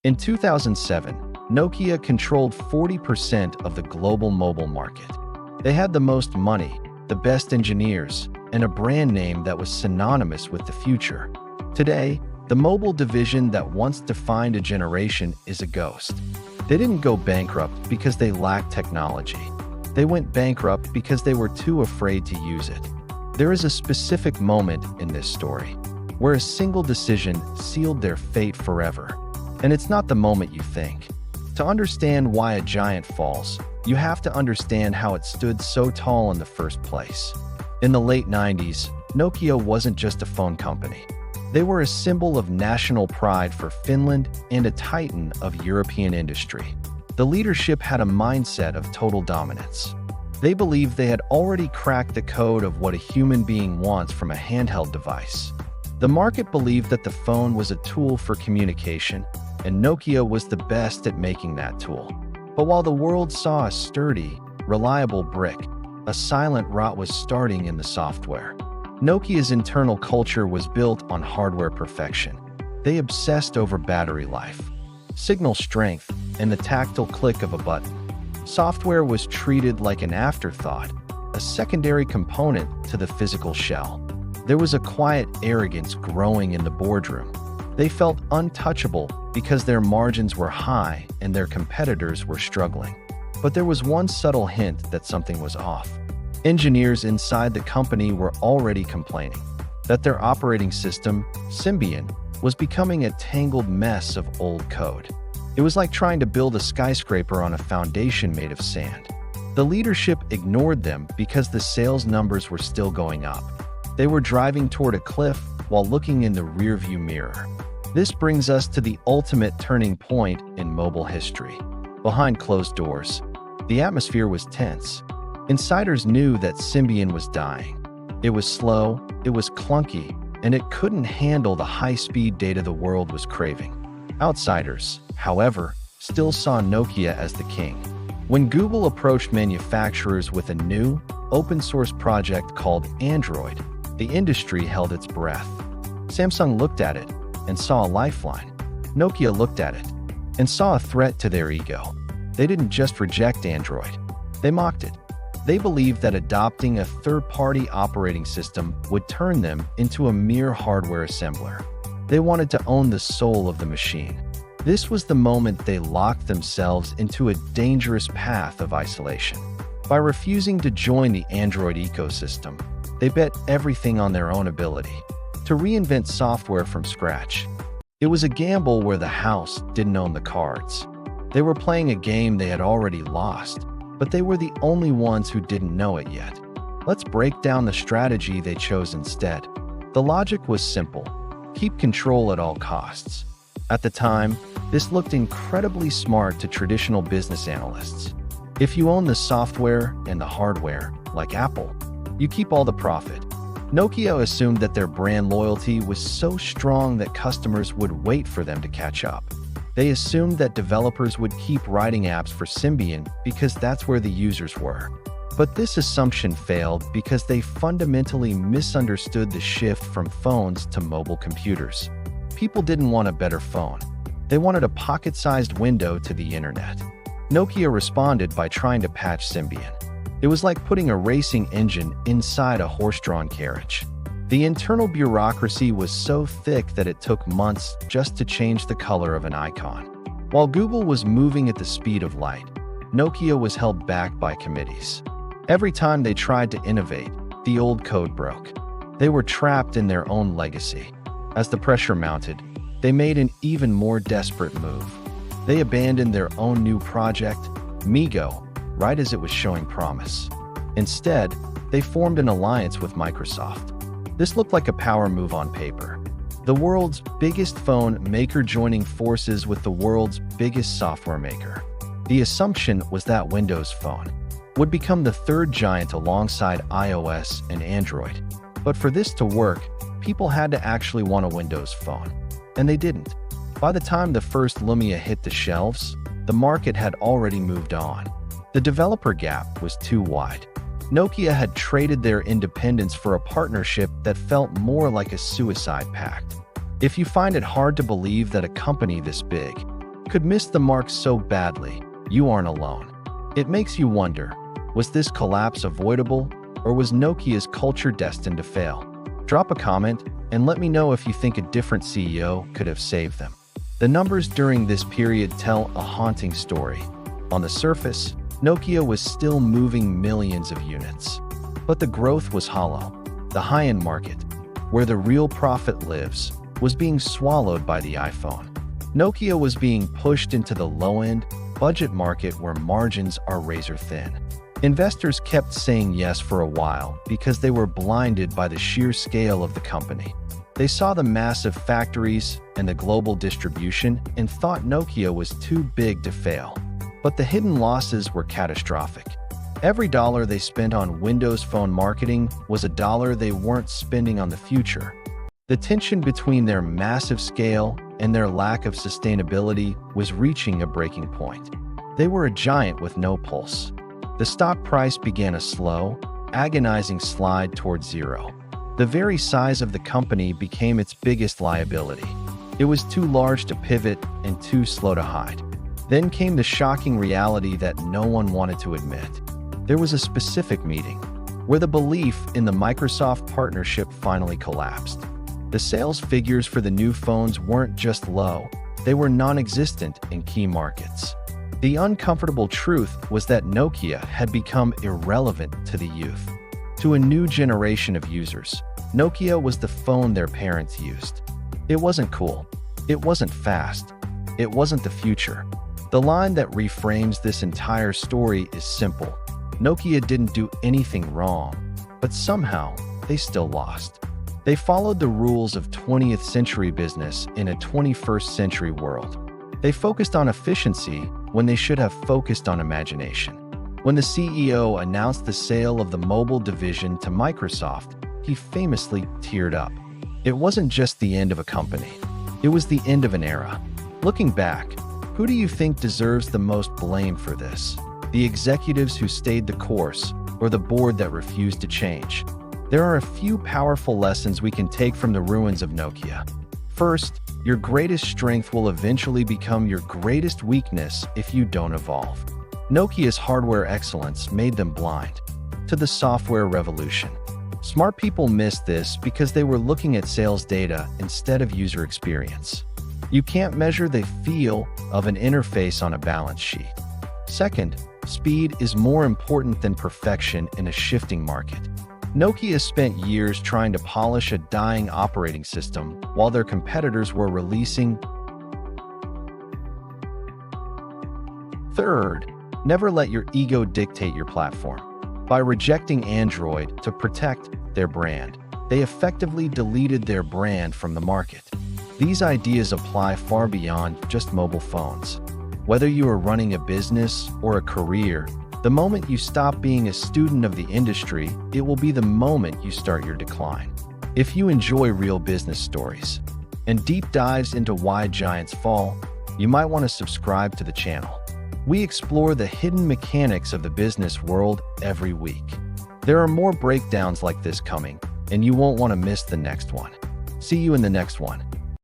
In 2007, Nokia controlled 40% of the global mobile market. They had the most money, the best engineers, and a brand name that was synonymous with the future. Today, the mobile division that once defined a generation is a ghost. They didn't go bankrupt because they lacked technology. They went bankrupt because they were too afraid to use it. There is a specific moment in this story where a single decision sealed their fate forever. And it's not the moment you think. To understand why a giant falls, you have to understand how it stood so tall in the first place. In the late 90s, Nokia wasn't just a phone company. They were a symbol of national pride for Finland and a titan of European industry. The leadership had a mindset of total dominance. They believed they had already cracked the code of what a human being wants from a handheld device. The market believed that the phone was a tool for communication, and Nokia was the best at making that tool. But while the world saw a sturdy, reliable brick, a silent rot was starting in the software. Nokia's internal culture was built on hardware perfection. They obsessed over battery life, signal strength, and the tactile click of a button. Software was treated like an afterthought, a secondary component to the physical shell. There was a quiet arrogance growing in the boardroom. They felt untouchable because their margins were high and their competitors were struggling. But there was one subtle hint that something was off. Engineers inside the company were already complaining that their operating system, Symbian, was becoming a tangled mess of old code. It was like trying to build a skyscraper on a foundation made of sand. The leadership ignored them because the sales numbers were still going up. They were driving toward a cliff while looking in the rearview mirror. This brings us to the ultimate turning point in mobile history. Behind closed doors, the atmosphere was tense. Insiders knew that Symbian was dying. It was slow, it was clunky, and it couldn't handle the high-speed data the world was craving. Outsiders, however, still saw Nokia as the king. When Google approached manufacturers with a new, open-source project called Android, the industry held its breath. Samsung looked at it and saw a lifeline. Nokia looked at it and saw a threat to their ego. They didn't just reject Android, they mocked it. They believed that adopting a third-party operating system would turn them into a mere hardware assembler. They wanted to own the soul of the machine. This was the moment they locked themselves into a dangerous path of isolation. By refusing to join the Android ecosystem, they bet everything on their own ability to reinvent software from scratch. It was a gamble where the house didn't own the cards. They were playing a game they had already lost, but they were the only ones who didn't know it yet. Let's break down the strategy they chose instead. The logic was simple: keep control at all costs. At the time, this looked incredibly smart to traditional business analysts. If you own the software and the hardware, like Apple, you keep all the profit. Nokia assumed that their brand loyalty was so strong that customers would wait for them to catch up. They assumed that developers would keep writing apps for Symbian because that's where the users were. But this assumption failed because they fundamentally misunderstood the shift from phones to mobile computers. People didn't want a better phone. They wanted a pocket-sized window to the internet. Nokia responded by trying to patch Symbian. It was like putting a racing engine inside a horse-drawn carriage. The internal bureaucracy was so thick that it took months just to change the color of an icon. While Google was moving at the speed of light, Nokia was held back by committees. Every time they tried to innovate, the old code broke. They were trapped in their own legacy. As the pressure mounted, they made an even more desperate move. They abandoned their own new project, Migo, right as it was showing promise. Instead, they formed an alliance with Microsoft. This looked like a power move on paper. The world's biggest phone maker joining forces with the world's biggest software maker. The assumption was that Windows Phone would become the third giant alongside iOS and Android. But for this to work, people had to actually want a Windows Phone. And they didn't. By the time the first Lumia hit the shelves, the market had already moved on. The developer gap was too wide. Nokia had traded their independence for a partnership that felt more like a suicide pact. If you find it hard to believe that a company this big could miss the mark so badly, you aren't alone. It makes you wonder, was this collapse avoidable, or was Nokia's culture destined to fail? Drop a comment and let me know if you think a different CEO could have saved them. The numbers during this period tell a haunting story. On the surface, Nokia was still moving millions of units. But the growth was hollow. The high-end market, where the real profit lives, was being swallowed by the iPhone. Nokia was being pushed into the low-end, budget market where margins are razor-thin. Investors kept saying yes for a while because they were blinded by the sheer scale of the company. They saw the massive factories and the global distribution and thought Nokia was too big to fail. But the hidden losses were catastrophic. Every dollar they spent on Windows Phone marketing was a dollar they weren't spending on the future. The tension between their massive scale and their lack of sustainability was reaching a breaking point. They were a giant with no pulse. The stock price began a slow, agonizing slide towards zero. The very size of the company became its biggest liability. It was too large to pivot and too slow to hide. Then came the shocking reality that no one wanted to admit. There was a specific meeting where the belief in the Microsoft partnership finally collapsed. The sales figures for the new phones weren't just low, they were non-existent in key markets. The uncomfortable truth was that Nokia had become irrelevant to the youth. To a new generation of users, Nokia was the phone their parents used. It wasn't cool. It wasn't fast. It wasn't the future. The line that reframes this entire story is simple. Nokia didn't do anything wrong, but somehow they still lost. They followed the rules of 20th century business in a 21st century world. They focused on efficiency when they should have focused on imagination. When the CEO announced the sale of the mobile division to Microsoft, he famously teared up. It wasn't just the end of a company. It was the end of an era. Looking back, who do you think deserves the most blame for this? The executives who stayed the course, or the board that refused to change? There are a few powerful lessons we can take from the ruins of Nokia. First, your greatest strength will eventually become your greatest weakness if you don't evolve. Nokia's hardware excellence made them blind to the software revolution. Smart people missed this because they were looking at sales data instead of user experience. You can't measure the feel of an interface on a balance sheet. Second, speed is more important than perfection in a shifting market. Nokia spent years trying to polish a dying operating system while their competitors were releasing. Third, never let your ego dictate your platform. By rejecting Android to protect their brand, they effectively deleted their brand from the market. These ideas apply far beyond just mobile phones. Whether you are running a business or a career, the moment you stop being a student of the industry, it will be the moment you start your decline. If you enjoy real business stories and deep dives into why giants fall, you might want to subscribe to the channel. We explore the hidden mechanics of the business world every week. There are more breakdowns like this coming, and you won't want to miss the next one. See you in the next one.